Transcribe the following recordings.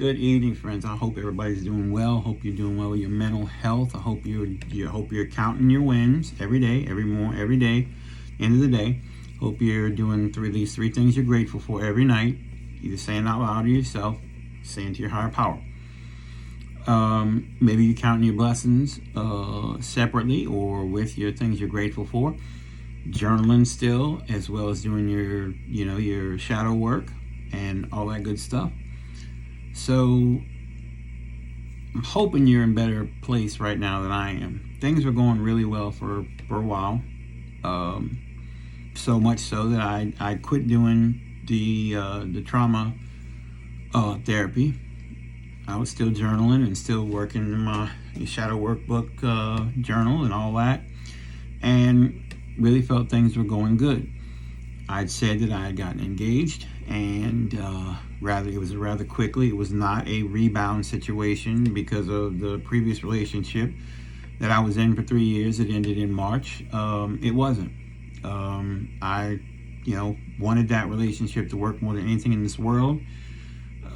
Good evening, friends. I hope everybody's doing well. Hope you're doing well with your mental health. I hope you're counting your wins every day, every day. End of the day, hope you're doing these three things you're grateful for every night. Either saying out loud to yourself, saying to your higher power. Maybe you're counting your blessings separately or with your things you're grateful for. Journaling still, as well as doing your shadow work and all that good stuff. So I'm hoping you're in a better place right now than I am. Things were going really well for a while. So much so that I quit doing the trauma therapy. I was still journaling and still working in my shadow workbook journal and all that, and really felt things were going good. I'd said that I had gotten engaged, and it was rather quickly. It was not a rebound situation because of the previous relationship that I was in for 3 years. It ended in March. It wasn't. I wanted that relationship to work more than anything in this world.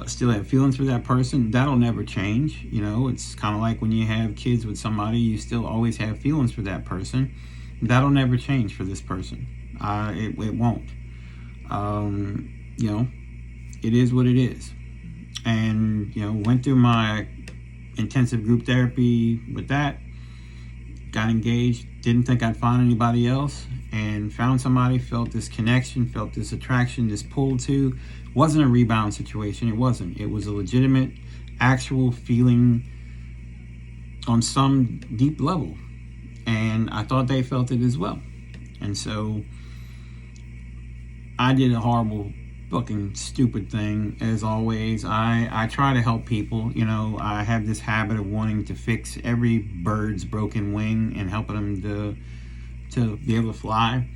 Still have feelings for that person. That'll never change. It's kind of like when you have kids with somebody, you still always have feelings for that person. That'll never change for this person. It won't. It is what it is. And, went through my intensive group therapy with that, got engaged, didn't think I'd find anybody else, and found somebody, felt this connection, felt this attraction, this pull to. Wasn't a rebound situation. It wasn't. It was a legitimate, actual feeling on some deep level. And I thought they felt it as well. And so I did a horrible fucking stupid thing. As always, I try to help people. I have this habit of wanting to fix every bird's broken wing and helping them to be able to fly.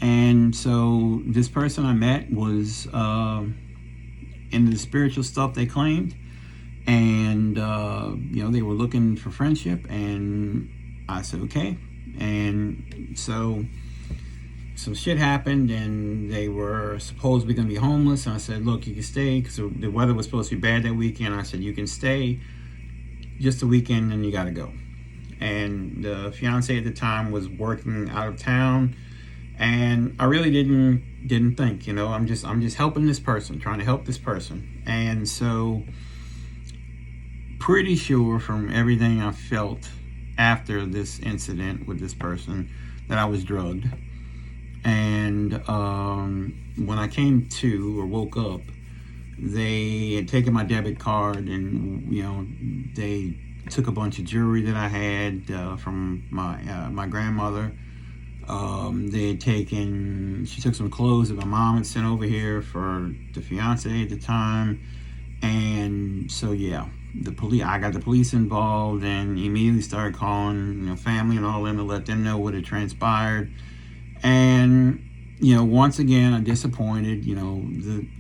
And so this person I met was into the spiritual stuff they claimed, and they were looking for friendship, and I said okay. And so some shit happened, and they were supposedly going to be homeless, and I said, look, you can stay, because the weather was supposed to be bad that weekend. I said, you can stay just a weekend, and you got to go. And the fiance at the time was working out of town, and I really didn't think, I'm just helping this person, trying to help this person. And so pretty sure from everything I felt after this incident with this person that I was drugged. And when I came to or woke up, they had taken my debit card, and they took a bunch of jewelry that I had from my grandmother. She took some clothes that my mom had sent over here for the fiance at the time. And so I got the police involved, and immediately started calling family and all them to let them know what had transpired. And once again, I disappointed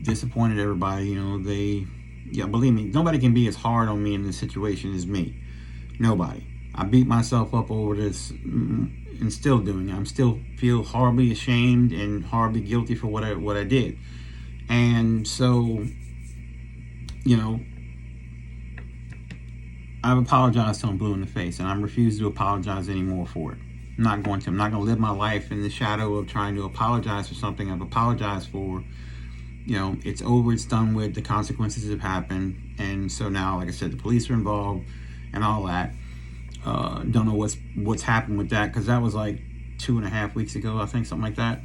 disappointed everybody. Believe me, nobody can be as hard on me in this situation as me. Nobody. I beat myself up over this, and still doing it. I'm still feel horribly ashamed and horribly guilty for what I did. And so I've apologized till I'm blue in the face, and I'm refused to apologize anymore for it. I'm not going to live my life in the shadow of trying to apologize for something I've apologized for. It's over, it's done with, the consequences have happened. And so now, like I said, the police are involved and all that. Don't know what's happened with that, because that was like 2.5 weeks ago, I think, something like that.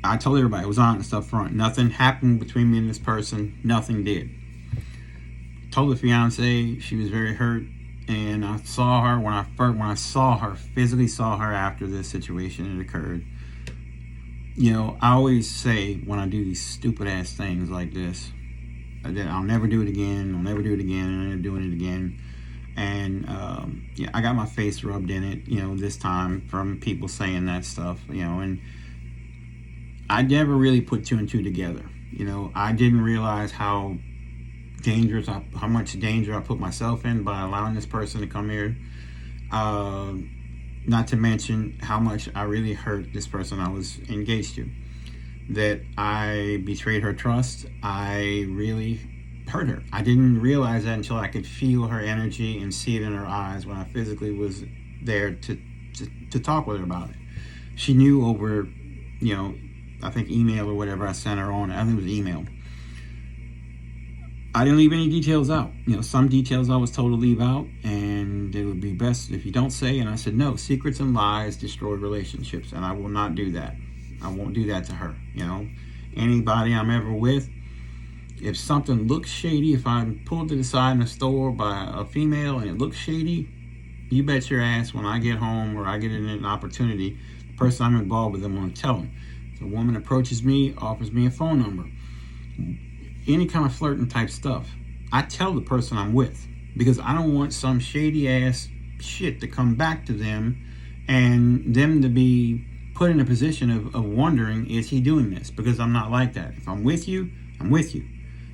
I told everybody, it was honest up front. Nothing happened between me and this person. Nothing did. Told the fiance, she was very hurt. And I saw her when I physically saw her after this situation had occurred. I always say when I do these stupid ass things like this, that I'll never do it again. I'm never doing it again. And I got my face rubbed in it, this time from people saying that stuff, and I never really put two and two together. I didn't realize how much danger I put myself in by allowing this person to come here. Not to mention how much I really hurt this person I was engaged to. That I betrayed her trust. I really hurt her. I didn't realize that until I could feel her energy and see it in her eyes when I physically was there to talk with her about it. She knew over, I think email or whatever I sent her on. I think it was email. I didn't leave any details out. Some details I was told to leave out, and it would be best if you don't say. And I said, no, secrets and lies destroy relationships, and I will not do that. I won't do that to her. Anybody I'm ever with, if something looks shady, if I'm pulled to the side in a store by a female and it looks shady, you bet your ass when I get home or I get an opportunity, the person I'm involved with, I'm going to tell them. If a woman approaches me, offers me a phone number, any kind of flirting type stuff, I tell the person I'm with, because I don't want some shady ass shit to come back to them and them to be put in a position of wondering, is he doing this? Because I'm not like that. If I'm with you, I'm with you.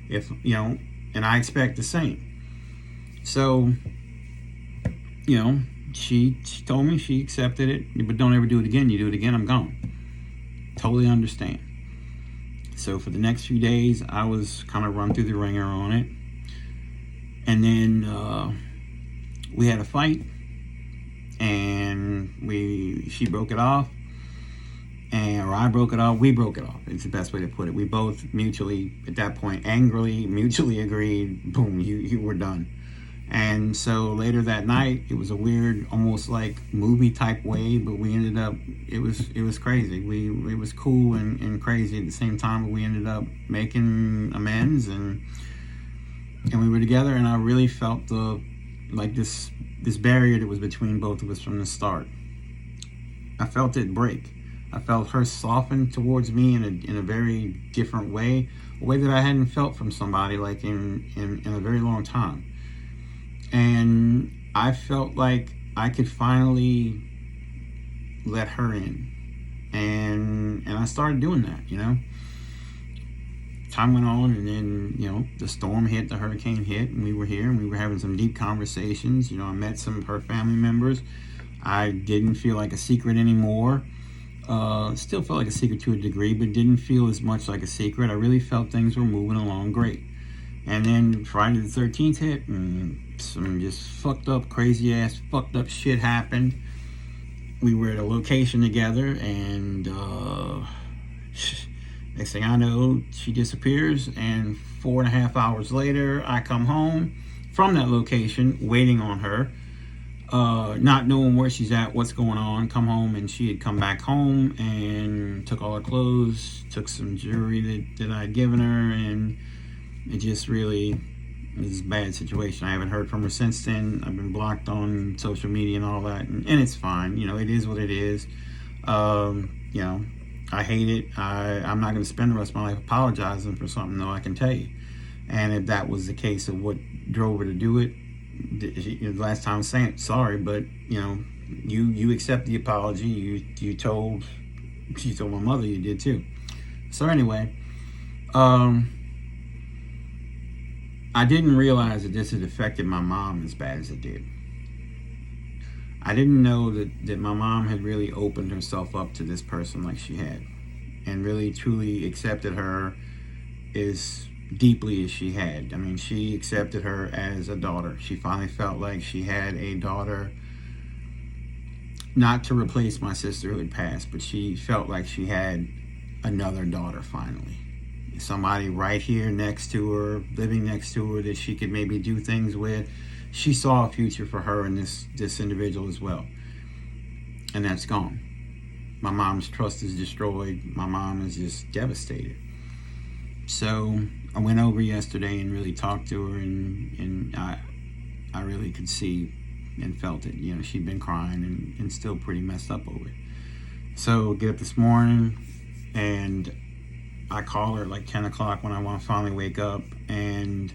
If, and I expect the same. So, she told me she accepted it, but don't ever do it again. You do it again, I'm gone. Totally understand. So for the next few days, I was kind of run through the ringer on it. And then we had a fight, and she broke it off, or I broke it off. We broke it off. It's the best way to put it. We both mutually, at that point, angrily, mutually agreed, boom, you were done. And so later that night, it was a weird, almost like movie type way, but we ended up, it was crazy. It was cool and crazy at the same time, but we ended up making amends, and we were together, and I really felt this barrier that was between both of us from the start. I felt it break. I felt her soften towards me in a very different way, a way that I hadn't felt from somebody like in a very long time. And I felt like I could finally let her in. And I started doing that, Time went on, and then, the storm hit, the hurricane hit, and we were here, and we were having some deep conversations. I met some of her family members. I didn't feel like a secret anymore. Still felt like a secret to a degree, but didn't feel as much like a secret. I really felt things were moving along great. And then Friday the 13th hit, and some just fucked up shit happened. We were at a location together, and next thing I know, she disappears, and 4.5 hours later, I come home from that location, waiting on her, not knowing where she's at, what's going on. Come home, and she had come back home and took all her clothes, took some jewelry that I'd given her, and it just really is a bad situation. I haven't heard from her since then. I've been blocked on social media and all that, and it's fine. It is what it is. I hate it. I'm not going to spend the rest of my life apologizing for something, though, I can tell you. And if that was the case of what drove her to do it, the last time I was saying sorry, but you accept the apology. You told my mother you did too. So anyway, I didn't realize that this had affected my mom as bad as it did. I didn't know that my mom had really opened herself up to this person like she had, and really truly accepted her as deeply as she had. I mean, she accepted her as a daughter. She finally felt like she had a daughter, not to replace my sister who had passed, but she felt like she had another daughter finally. Somebody right here next to her, living next to her, that she could maybe do things with. She saw a future for her and this individual as well. And that's gone. My mom's trust is destroyed. My mom is just devastated. So I went over yesterday and really talked to her, and I really could see and felt it. She'd been crying and still pretty messed up over it. So get up this morning, and I call her at like 10 o'clock when I want to finally wake up, and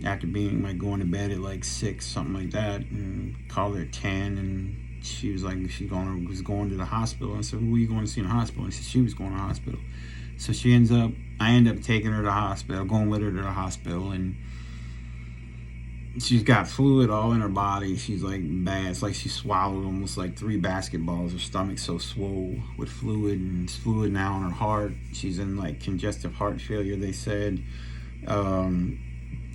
after being going to bed at like 6, something like that, and called her at 10, and she was like, was going to the hospital. And I said, who are you going to see in the hospital? And she said she was going to the hospital. So I end up taking her to the hospital, going with her to the hospital, and she's got fluid all in her body. She's like bad. It's like she swallowed almost like 3 basketballs. Her stomach's so swole with fluid, and it's fluid now in her heart. She's in like congestive heart failure, they said.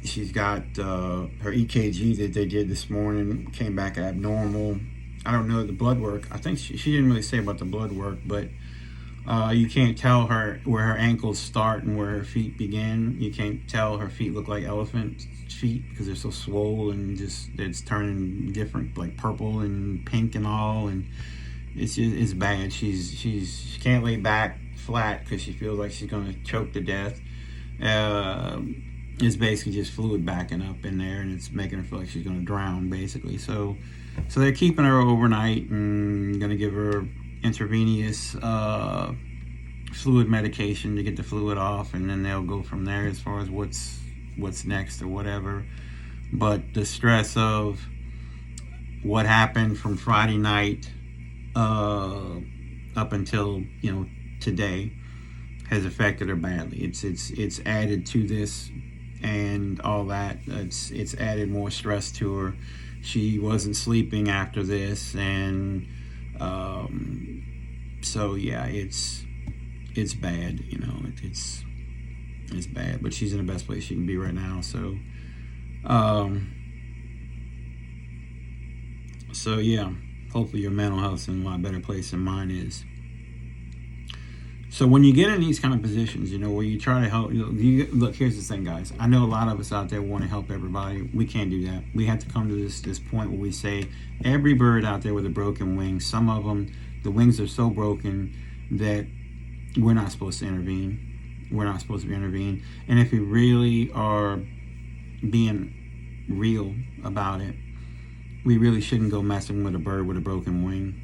She's got her EKG that they did this morning came back abnormal. I don't know the blood work. I think she didn't really say about the blood work, but you can't tell her where her ankles start and where her feet begin. You can't tell her feet look like elephant feet because they're so swollen and just it's turning different, like purple and pink and all, and it's bad. She can't lay back flat because she feels like she's gonna choke to death. It's basically just fluid backing up in there, and it's making her feel like she's gonna drown, basically. So they're keeping her overnight and gonna give her intravenous fluid medication to get the fluid off, and then they'll go from there as far as what's next or whatever. But the stress of what happened from Friday night up until today has affected her badly. It's added to this and all that. It's added more stress to her. She wasn't sleeping after this, and so yeah, it's bad. It's bad. But she's in the best place she can be right now. So yeah, hopefully your mental health's in a lot better place than mine is. So when you get in these kind of positions, where you try to help, look, here's the thing, guys. I know a lot of us out there want to help everybody. We can't do that. We have to come to this point where we say every bird out there with a broken wing, some of them, the wings are so broken that we're not supposed to intervene. We're not supposed to intervene. And if we really are being real about it, we really shouldn't go messing with a bird with a broken wing.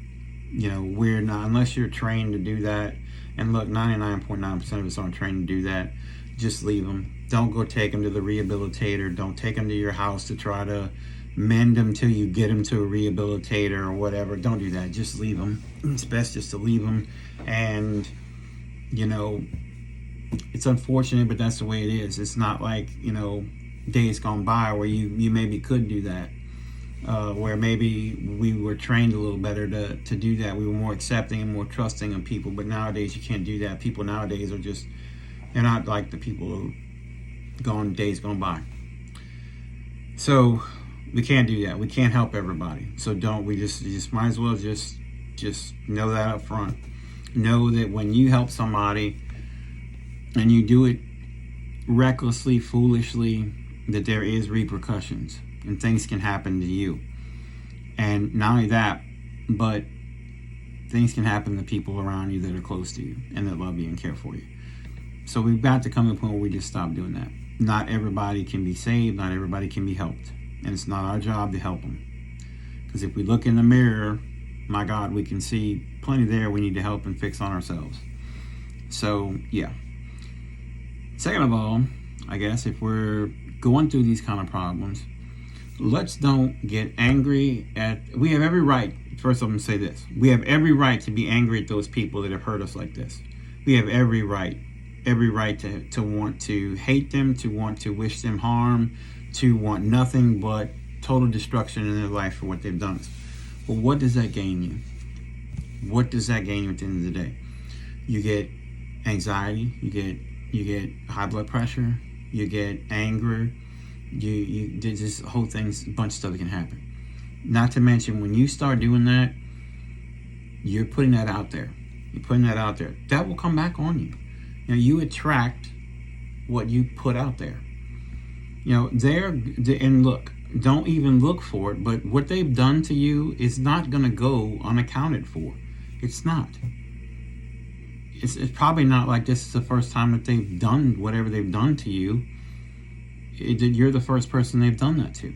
We're not, unless you're trained to do that. And look, 99.9% of us aren't trained to do that. Just leave them. Don't go take them to the rehabilitator. Don't take them to your house to try to mend them till you get them to a rehabilitator or whatever. Don't do that. Just leave them. It's best just to leave them. And, it's unfortunate, but that's the way it is. It's not like, days gone by where you maybe could do that. Where maybe we were trained a little better to do that. We were more accepting and more trusting of people, but nowadays you can't do that. People nowadays they're not like the people who days gone by. So we can't do that. We can't help everybody. So we just might as well just know that up front. Know that when you help somebody and you do it recklessly, foolishly, that there is repercussions. And things can happen to you. And not only that, but things can happen to people around you that are close to you and that love you and care for you. So we've got to come to a point where we just stop doing that. Not everybody can be saved. Not everybody can be helped. And it's not our job to help them. Because if we look in the mirror, my God, we can see plenty there we need to help and fix on ourselves. So, yeah. Second of all, I guess if we're going through these kind of problems, let's don't get angry we have every right, first I'm going to say this, we have every right to be angry at those people that have hurt us like this. We have every right to want to hate them, to want to wish them harm, to want nothing but total destruction in their life for what they've done. But what does that gain you? What does that gain you at the end of the day? You get anxiety, you get high blood pressure, you get anger, this whole thing's a bunch of stuff that can happen. Not to mention, when you start doing that, you're putting that out there. That will come back on you. You attract what you put out there. And look, don't even look for it, but what they've done to you is not going to go unaccounted for. It's not. It's probably not like this is the first time that they've done whatever they've done to you. You're the first person they've done that to.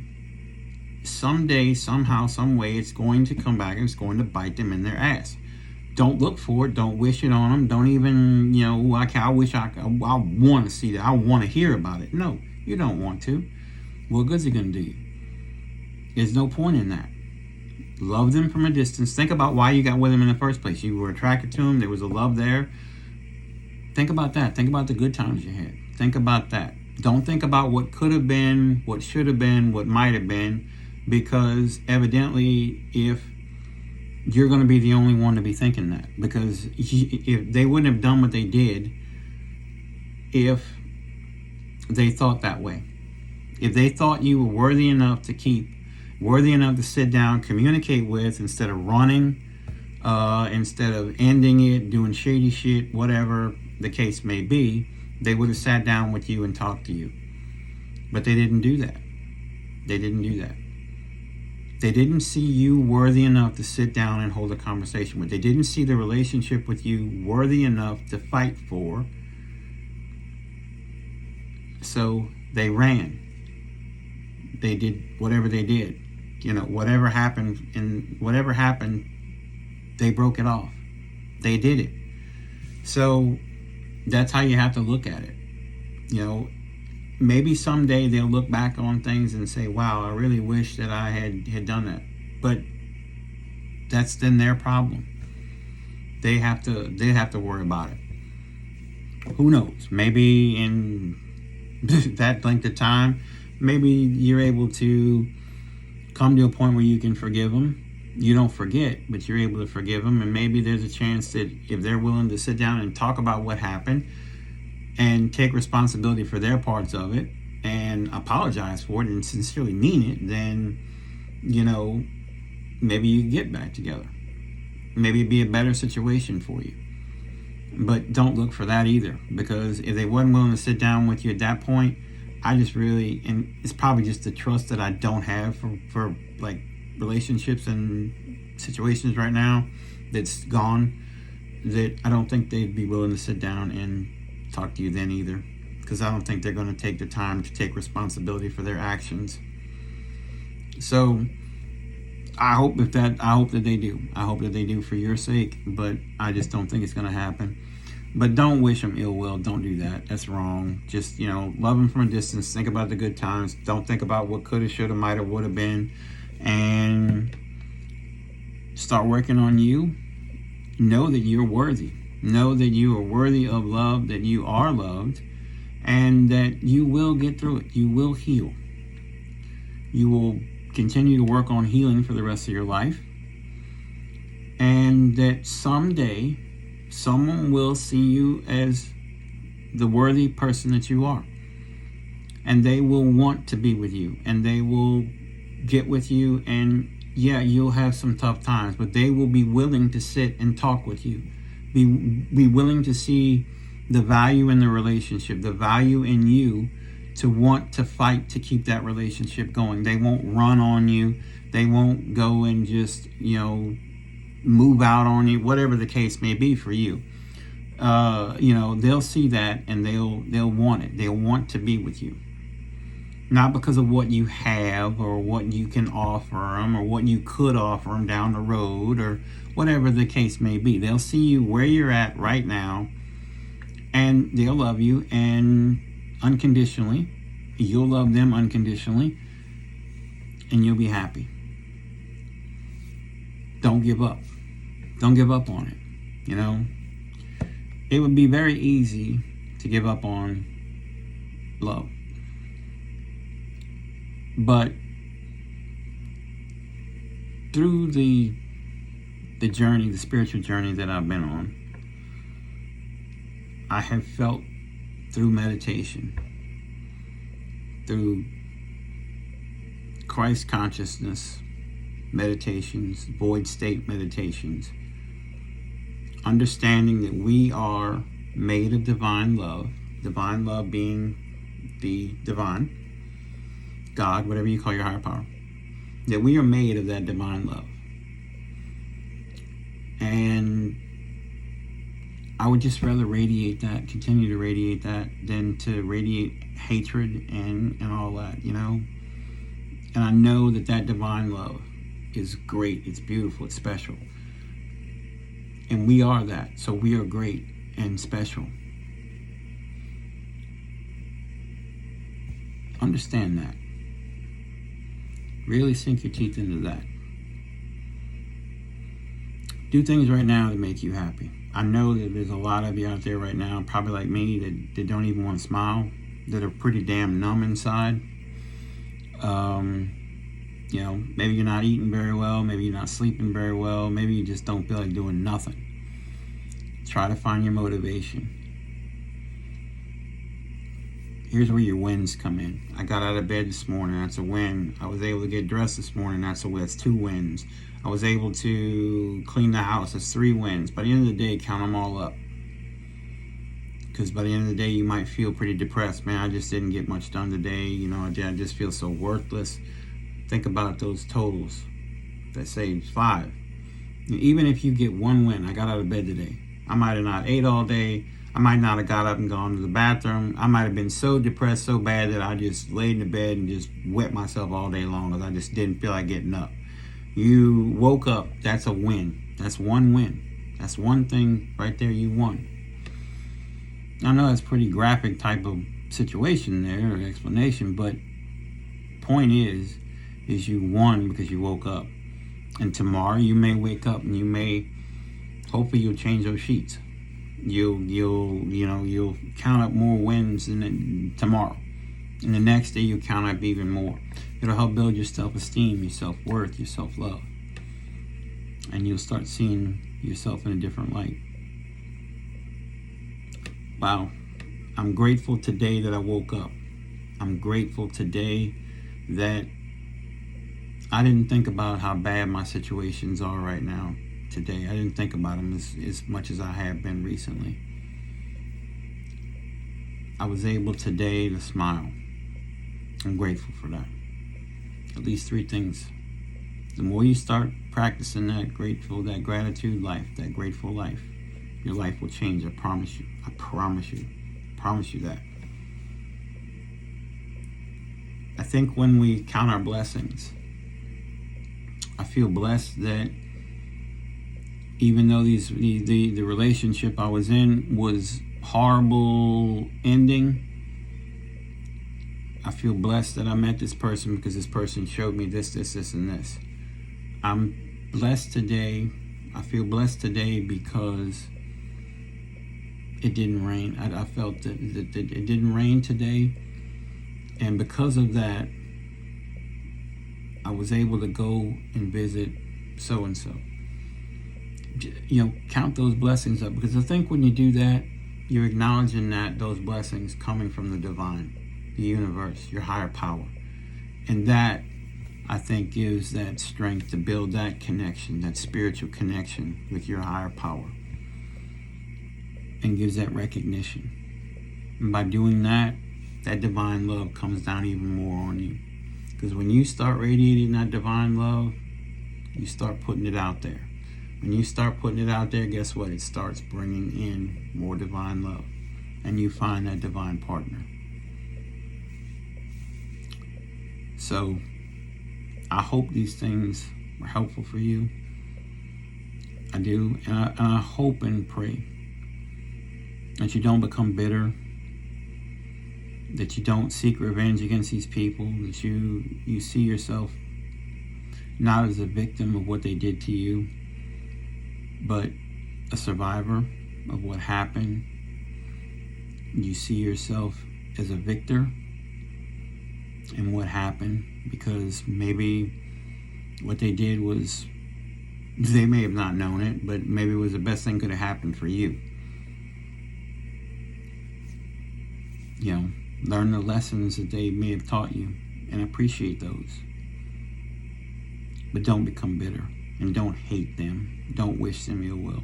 Someday, somehow, some way, it's going to come back and it's going to bite them in their ass. Don't look for it. Don't wish it on them. Don't even, I wish I want to see that. I want to hear about it. No, you don't want to. What good's it going to do you? There's no point in that. Love them from a distance. Think about why you got with them in the first place. You were attracted to them. There was a love there. Think about that. Think about the good times you had. Think about that. Don't think about what could have been, what should have been, what might have been, because evidently if you're going to be the only one to be thinking that, because if they wouldn't have done what they did if they thought that way. If they thought you were worthy enough to keep, worthy enough to sit down, communicate with, instead of running, instead of ending it, doing shady shit, whatever the case may be, they would have sat down with you and talked to you. But they didn't do that. They didn't do that. They didn't see you worthy enough to sit down and hold a conversation with. They didn't see the relationship with you worthy enough to fight for. So they ran. They did whatever they did. You know, whatever happened, they broke it off. They did it. So that's how you have to look at it. You know, maybe someday they'll look back on things and say, wow, I really wish that I had done that. But that's then their problem. They have to worry about it. Who knows? Maybe in that length of time, maybe you're able to come to a point where you can forgive them. You don't forget, but you're able to forgive them. And maybe there's a chance that if they're willing to sit down and talk about what happened and take responsibility for their parts of it and apologize for it and sincerely mean it, then, you know, maybe you get back together. Maybe it'd be a better situation for you. But don't look for that either, because if they wasn't willing to sit down with you at that point, I just really, and it's probably just the trust that I don't have for like relationships and situations right now that's gone, that I don't think they'd be willing to sit down and talk to you then either, because I don't think they're going to take the time to take responsibility for their actions. So I hope that they do. I hope that they do for your sake, but I just don't think it's going to happen. But don't wish them ill will. Don't do that. That's wrong. Just, you know, love them from a distance. Think about the good times. Don't think about what could have, should have, might have, would have been. And start working on you. Know that you're worthy. Know that you are worthy of love, that you are loved, and that you will get through it. You will heal. You will continue to work on healing for the rest of your life. And that someday someone will see you as the worthy person that you are. And they will want to be with you. And they will get with you. And yeah, you'll have some tough times. But they will be willing to sit and talk with you. Be willing to see the value in the relationship. The value in you to want to fight to keep that relationship going. They won't run on you. They won't go and just, you know, move out on you, whatever the case may be for you. You know, they'll see that and they'll want it. They'll want to be with you. Not because of what you have or what you can offer them or what you could offer them down the road or whatever the case may be. They'll see you where you're at right now, and they'll love you and unconditionally. You'll love them unconditionally, and you'll be happy. Don't give up. Don't give up on it. You know, it would be very easy to give up on love. But through the journey, the spiritual journey that I've been on, I have felt through meditation, through Christ consciousness meditations, void state meditations, understanding that we are made of divine love being the divine, God, whatever you call your higher power, that we are made of that divine love. And I would just rather radiate that, continue to radiate that, than to radiate hatred and all that, you know? And I know that that divine love is great, it's beautiful, it's special. And we are that, so we are great and special. Understand that. Really sink your teeth into that. Do things right now that make you happy. I know that there's a lot of you out there right now, probably like me, that don't even want to smile, that are pretty damn numb inside. You know, maybe you're not eating very well, maybe you're not sleeping very well, maybe you just don't feel like doing nothing. Try to find your motivation. Here's where your wins come in. I got out of bed this morning. That's a win. I was able to get dressed this morning. That's 2 wins. I was able to clean the house. That's 3 wins. By the end of the day, count them all up. Because by the end of the day, you might feel pretty depressed. Man, I just didn't get much done today. You know, I just feel so worthless. Think about those totals. That say 5. Even if you get 1 win, I got out of bed today. I might have not ate all day. I might not have got up and gone to the bathroom. I might have been so depressed so bad that I just laid in the bed and just wet myself all day long because I just didn't feel like getting up. You woke up. That's a win. That's 1 win. That's 1 thing right there you won. I know that's pretty graphic type of situation there or explanation, but point is you won because you woke up. And tomorrow you may wake up and hopefully you'll change those sheets. You'll count up more wins than tomorrow. And the next day you'll count up even more. It'll help build your self-esteem, your self-worth, your self-love. And you'll start seeing yourself in a different light. Wow. I'm grateful today that I woke up. I'm grateful today that I didn't think about how bad my situations are right now. Today, I didn't think about them as much as I have been recently. I was able today to smile. I'm grateful for that. At least 3 things. The more you start practicing that gratitude life, that grateful life, your life will change. I promise you. I promise you. I promise you that. I think when we count our blessings, I feel blessed that even though the relationship I was in was horrible ending, I feel blessed that I met this person because this person showed me this, and this. I'm blessed today. I feel blessed today because it didn't rain. I felt that it didn't rain today. And because of that, I was able to go and visit so-and-so. Count those blessings up, because I think when you do that, you're acknowledging that those blessings coming from the divine, the universe, your higher power. And that, I think, gives that strength to build that connection, that spiritual connection with your higher power, and gives that recognition. And by doing that, that divine love comes down even more on you. Because when you start radiating that divine love, you start putting it out there. When you start putting it out there, guess what? It starts bringing in more divine love. And you find that divine partner. So, I hope these things were helpful for you. I do. And I hope and pray that you don't become bitter, that you don't seek revenge against these people, that you see yourself not as a victim of what they did to you, but a survivor of what happened. You see yourself as a victor in what happened, because maybe what they did was, they may have not known it, but maybe it was the best thing could have happened for you. Learn the lessons that they may have taught you and appreciate those. But don't become bitter and don't hate them. Don't wish them ill will.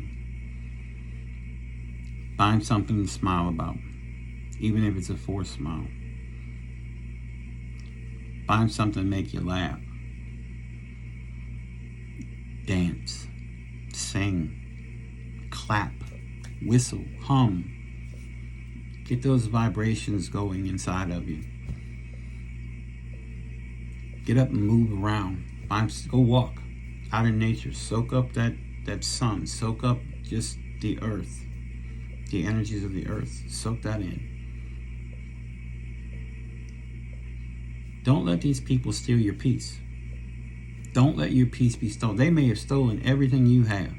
Find something to smile about, even if it's a forced smile. Find something to make you laugh. Dance, sing, clap, whistle, hum. Get those vibrations going inside of you. Get up and move around. Go walk out in nature. Soak up that sun. Soak up just the earth. The energies of the earth. Soak that in. Don't let these people steal your peace. Don't let your peace be stolen. They may have stolen everything you have.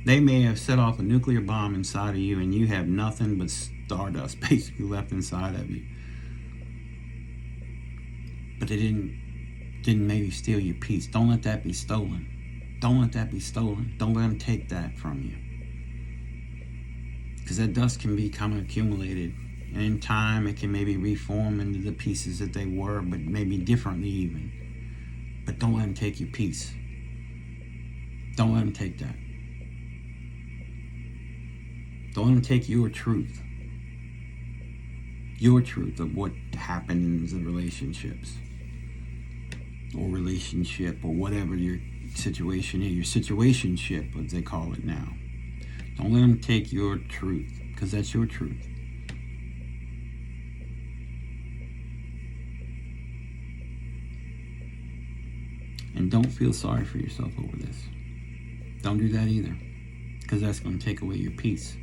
They may have set off a nuclear bomb inside of you and you have nothing but stardust basically left inside of you. But they didn't maybe steal your peace. Don't let that be stolen. Don't let that be stolen. Don't let them take that from you. Because that dust can be kind of accumulated And in time, it can maybe reform into the pieces that they were, but maybe differently even. But don't let them take your peace. Don't let them take that. Don't let them take your truth. Your truth of what happens in relationships. Or relationship, or whatever your situation is. Your situationship, as they call it now. Don't let them take your truth, because that's your truth. And don't feel sorry for yourself over this. Don't do that either, because that's going to take away your peace.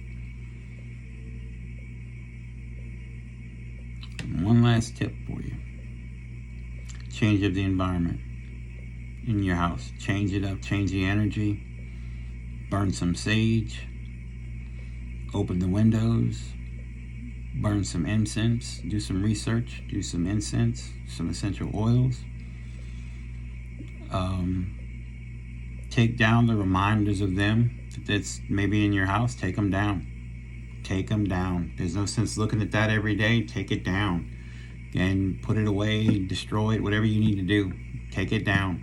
And one last tip for you. Change up the environment in your house. Change it up, change the energy. Burn some sage. Open the windows. Burn some incense. Do some research. Do some incense, some essential oils. Take down the reminders of them that's maybe in your house. Take them down. Take them down. There's no sense looking at that every day. Take it down and put it away, destroy it, whatever you need to do. Take it down.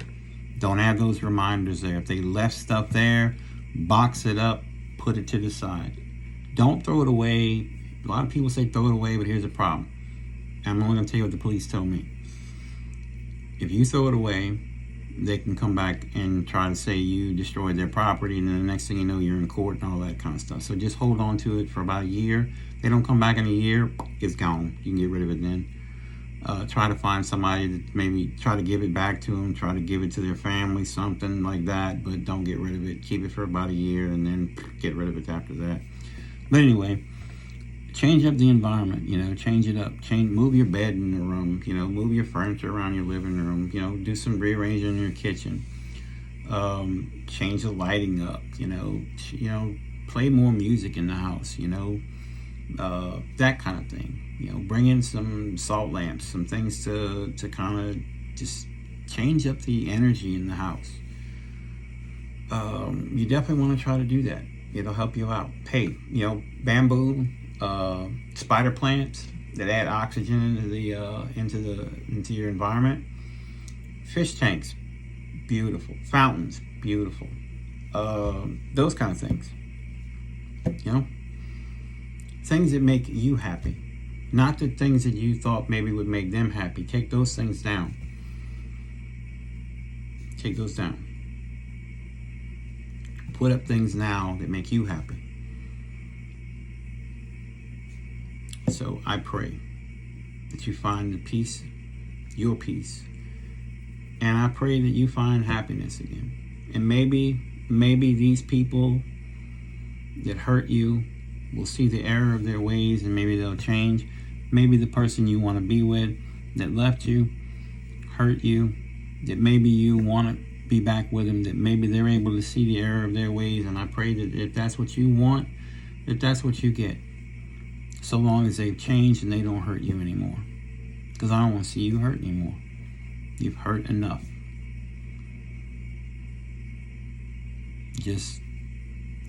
Don't have those reminders there. If they left stuff there, box it up, put it to the side. Don't throw it away. A lot of people say throw it away, but here's the problem. I'm only going to tell you what the police told me. If you throw it away, they can come back and try to say you destroyed their property, and then the next thing you know, you're in court and all that kind of stuff. So just hold on to it for about a year. They don't come back in a year, it's gone. You can get rid of it then. Try to find somebody that maybe try to give it back to them, try to give it to their family, something like that, but don't get rid of it. Keep it for about a year and then get rid of it after that. But anyway, change up the environment, change it up. Move your bed in the room, move your furniture around your living room, do some rearranging in your kitchen. Change the lighting up, play more music in the house, that kind of thing. Bring in some salt lamps, some things to kind of just change up the energy in the house. You definitely want to try to do that. It'll help you out. Hey, bamboo, spider plants that add oxygen into your environment. Fish tanks, beautiful. Fountains, beautiful. Those kind of things. Things that make you happy. Not the things that you thought maybe would make them happy. Take those things down. Take those down. Put up things now that make you happy. So I pray that you find the peace, your peace. And I pray that you find happiness again. And maybe these people that hurt you will see the error of their ways and maybe they'll change. Maybe the person you want to be with that left you, hurt you, that maybe you want to be back with them, that maybe they're able to see the error of their ways. And I pray that if that's what you want, that that's what you get. So long as they've changed and they don't hurt you anymore. Because I don't want to see you hurt anymore. You've hurt enough.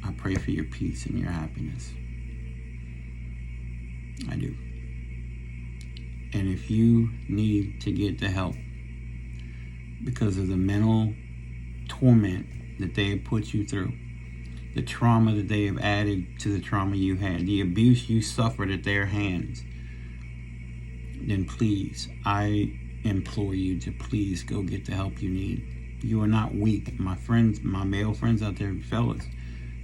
I pray for your peace and your happiness. I do. And if you need to get the help because of the mental torment that they have put you through, the trauma that they have added to the trauma you had, the abuse you suffered at their hands, then please, I implore you to please go get the help you need. You are not weak. My friends, my male friends out there, fellas,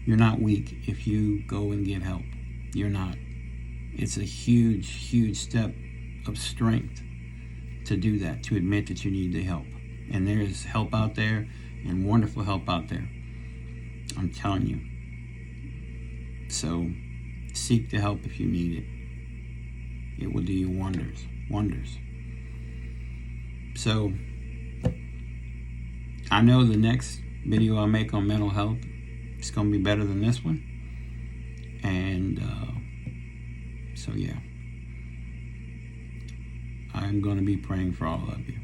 you're not weak if you go and get help. You're not. It's a huge, huge step of strength to do that, to admit that you need the help. And there's help out there and wonderful help out there. I'm telling you. So seek the help if you need it. It will do you wonders. Wonders. So I know the next video I make on mental health is going to be better than this one. And so yeah. I'm going to be praying for all of you.